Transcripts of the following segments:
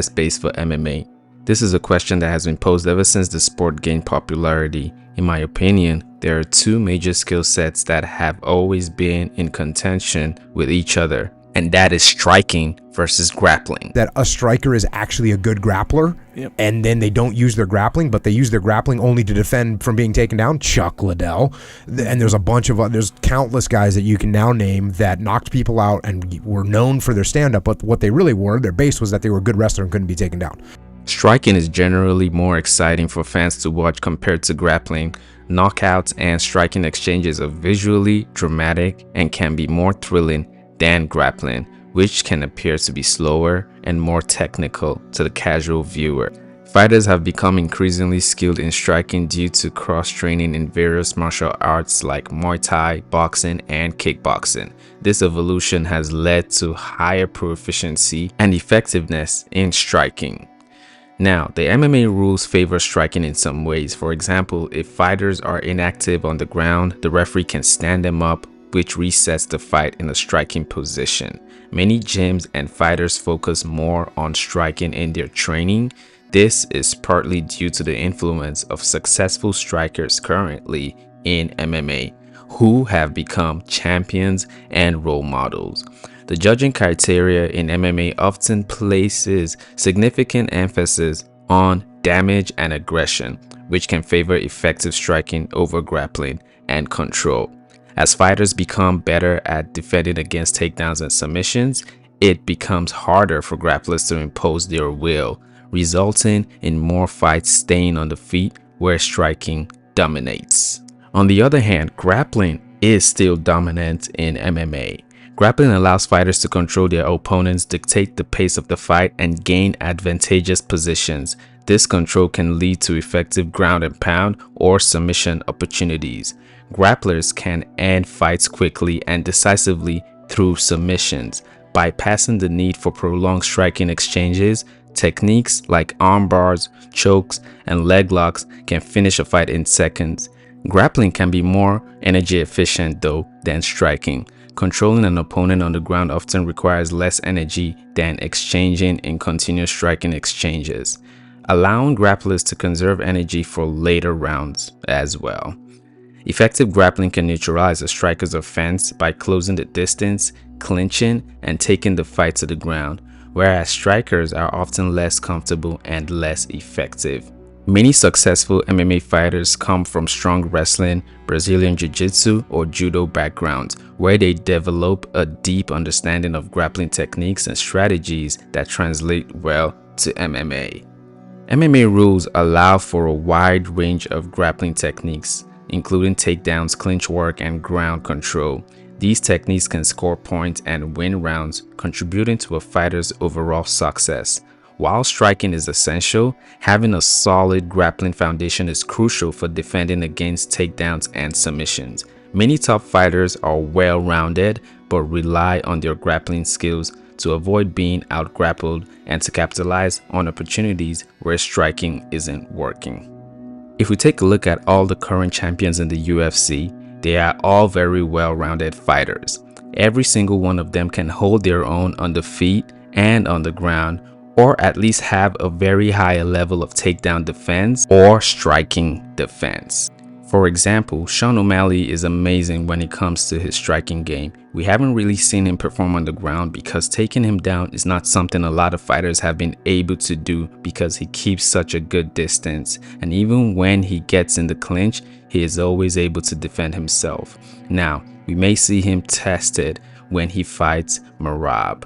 best base for MMA? This is a question that has been posed ever since the sport gained popularity. In my opinion, there are two major skill sets that have always been in contention with each other, and that is striking versus grappling. That a striker is actually a good grappler, and then they don't use their grappling, but they use their grappling only to defend from being taken down. Chuck Liddell. And there's countless guys that you can now name that knocked people out and were known for their stand-up, but what they really were, their base was that they were a good wrestler and couldn't be taken down. Striking is generally more exciting for fans to watch compared to grappling. Knockouts and striking exchanges are visually dramatic and can be more thrilling than grappling, which can appear to be slower and more technical to the casual viewer. Fighters have become increasingly skilled in striking due to cross-training in various martial arts like Muay Thai, boxing, and kickboxing. This evolution has led to higher proficiency and effectiveness in striking. Now, the MMA rules favor striking in some ways. For example, if fighters are inactive on the ground, the referee can stand them up, which resets the fight in a striking position. Many gyms and fighters focus more on striking in their training. This is partly due to the influence of successful strikers currently in MMA, who have become champions and role models. The judging criteria in MMA often places significant emphasis on damage and aggression, which can favor effective striking over grappling and control. As fighters become better at defending against takedowns and submissions, it becomes harder for grapplers to impose their will, resulting in more fights staying on the feet where striking dominates. On the other hand, grappling is still dominant in MMA. Grappling allows fighters to control their opponents, dictate the pace of the fight, and gain advantageous positions. This control can lead to effective ground and pound or submission opportunities. Grapplers can end fights quickly and decisively through submissions, bypassing the need for prolonged striking exchanges. Techniques like arm bars, chokes, and leg locks can finish a fight in seconds. Grappling can be more energy efficient though than striking. Controlling an opponent on the ground often requires less energy than exchanging in continuous striking exchanges, allowing grapplers to conserve energy for later rounds as well. Effective grappling can neutralize a striker's offense by closing the distance, clinching, and taking the fight to the ground, whereas strikers are often less comfortable and less effective. Many successful MMA fighters come from strong wrestling, Brazilian Jiu-Jitsu, or Judo backgrounds, where they develop a deep understanding of grappling techniques and strategies that translate well to MMA. MMA rules allow for a wide range of grappling techniques, including takedowns, clinch work, and ground control. These techniques can score points and win rounds, contributing to a fighter's overall success. While striking is essential, having a solid grappling foundation is crucial for defending against takedowns and submissions. Many top fighters are well-rounded but rely on their grappling skills to avoid being out-grappled and to capitalize on opportunities where striking isn't working. If we take a look at all the current champions in the UFC, they are all very well-rounded fighters. Every single one of them can hold their own on the feet and on the ground, or at least have a very high level of takedown defense or striking defense. For example, Sean O'Malley is amazing when it comes to his striking game. We haven't really seen him perform on the ground because taking him down is not something a lot of fighters have been able to do because he keeps such a good distance, and even when he gets in the clinch, he is always able to defend himself. Now, we may see him tested when he fights Merab.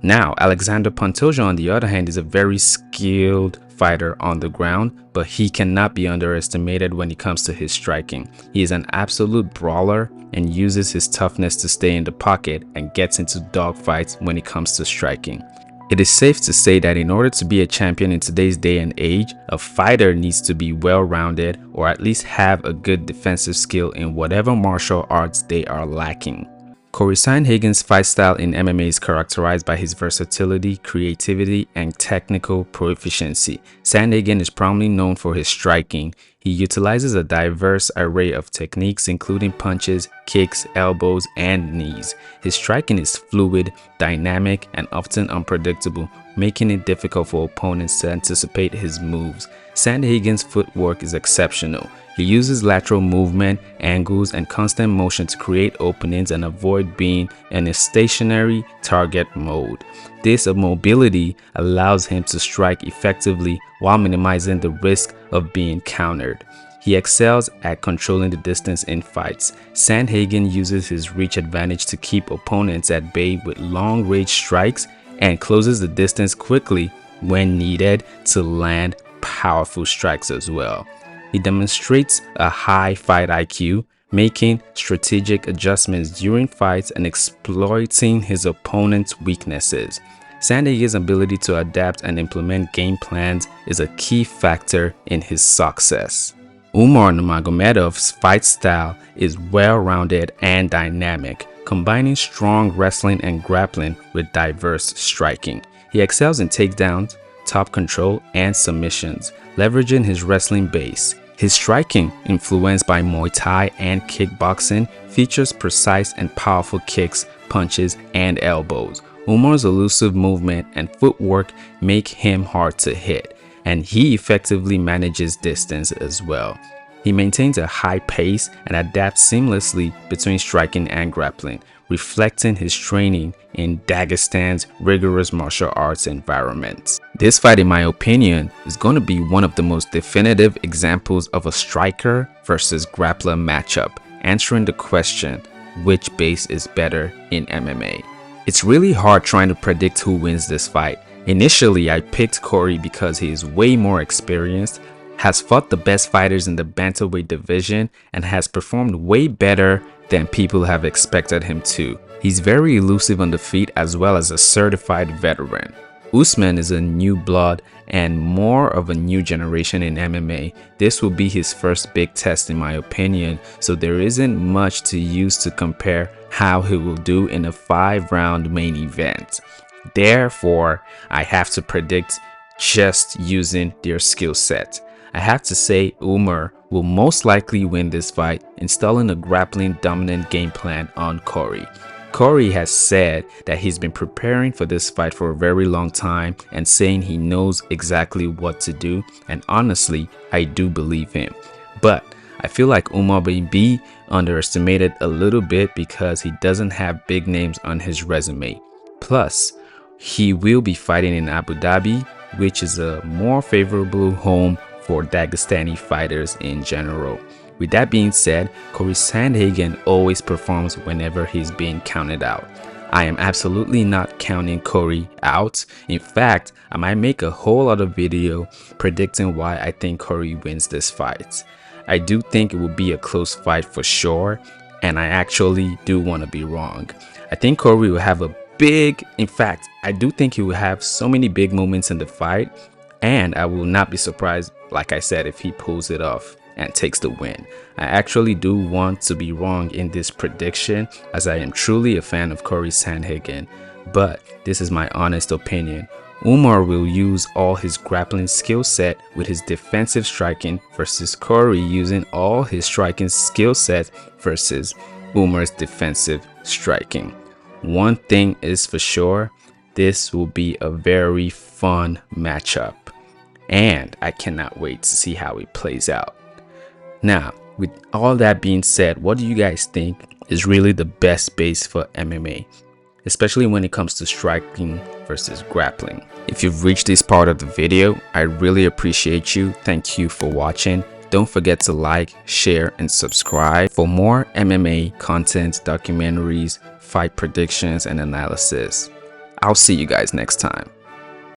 Now, Alexander Pantoja, on the other hand, is a very skilled fighter on the ground, but he cannot be underestimated when it comes to his striking. He is an absolute brawler and uses his toughness to stay in the pocket and gets into dogfights when it comes to striking. It is safe to say that in order to be a champion in today's day and age, a fighter needs to be well-rounded or at least have a good defensive skill in whatever martial arts they are lacking. Cory Sandhagen's fight style in MMA is characterized by his versatility, creativity, and technical proficiency. Sandhagen is primarily known for his striking. He utilizes a diverse array of techniques including punches, kicks, elbows, and knees. His striking is fluid, dynamic, and often unpredictable, making it difficult for opponents to anticipate his moves. Sandhagen's footwork is exceptional. He uses lateral movement, angles, and constant motion to create openings and avoid being in a stationary target mode. This mobility allows him to strike effectively while minimizing the risk of being countered. He excels at controlling the distance in fights. Sandhagen uses his reach advantage to keep opponents at bay with long-range strikes and closes the distance quickly when needed to land powerful strikes as well. He demonstrates a high fight IQ, making strategic adjustments during fights and exploiting his opponent's weaknesses. Sandhagen's ability to adapt and implement game plans is a key factor in his success. Umar Nurmagomedov's fight style is well-rounded and dynamic, combining strong wrestling and grappling with diverse striking. He excels in takedowns, top control, and submissions, leveraging his wrestling base. His striking, influenced by Muay Thai and kickboxing, features precise and powerful kicks, punches, and elbows. Umar's elusive movement and footwork make him hard to hit, and he effectively manages distance as well. He maintains a high pace and adapts seamlessly between striking and grappling, reflecting his training in Dagestan's rigorous martial arts environment. This fight, in my opinion, is going to be one of the most definitive examples of a striker versus grappler matchup, answering the question, which base is better in MMA? It's really hard trying to predict who wins this fight. Initially, I picked Cory because he is way more experienced, has fought the best fighters in the bantamweight division, and has performed way better than people have expected him to. He's very elusive on the feet as well as a certified veteran. Usman is a new blood and more of a new generation in MMA. This will be his first big test in my opinion, so there isn't much to use to compare how he will do in a 5-round main event. Therefore, I have to predict just using their skill set. I have to say Umar will most likely win this fight, installing a grappling dominant game plan on Cory. Cory has said that he's been preparing for this fight for a very long time and saying he knows exactly what to do, and honestly, I do believe him. But I feel like Umar may be underestimated a little bit because he doesn't have big names on his resume. Plus, he will be fighting in Abu Dhabi, which is a more favorable home for Dagestani fighters in general. With that being said, Cory Sandhagen always performs whenever he's being counted out. I am absolutely not counting Cory out. In fact, I might make a whole other video predicting why I think Cory wins this fight. I do think it will be a close fight for sure, and I actually do want to be wrong. I think Cory will have I do think he will have so many big moments in the fight, and I will not be surprised, like I said, if he pulls it off and takes the win. I actually do want to be wrong in this prediction, as I am truly a fan of Cory Sandhagen, but this is my honest opinion. Umar will use all his grappling skill set with his defensive striking versus Cory using all his striking skill set versus Umar's defensive striking. One thing is for sure, this will be a very fun matchup, and I cannot wait to see how it plays out. Now, with all that being said, what do you guys think is really the best base for MMA, especially when it comes to striking versus grappling? If you've reached this part of the video, I really appreciate you. Thank you for watching. Don't forget to like, share, and subscribe for more MMA content, documentaries, fight predictions, and analysis. I'll see you guys next time.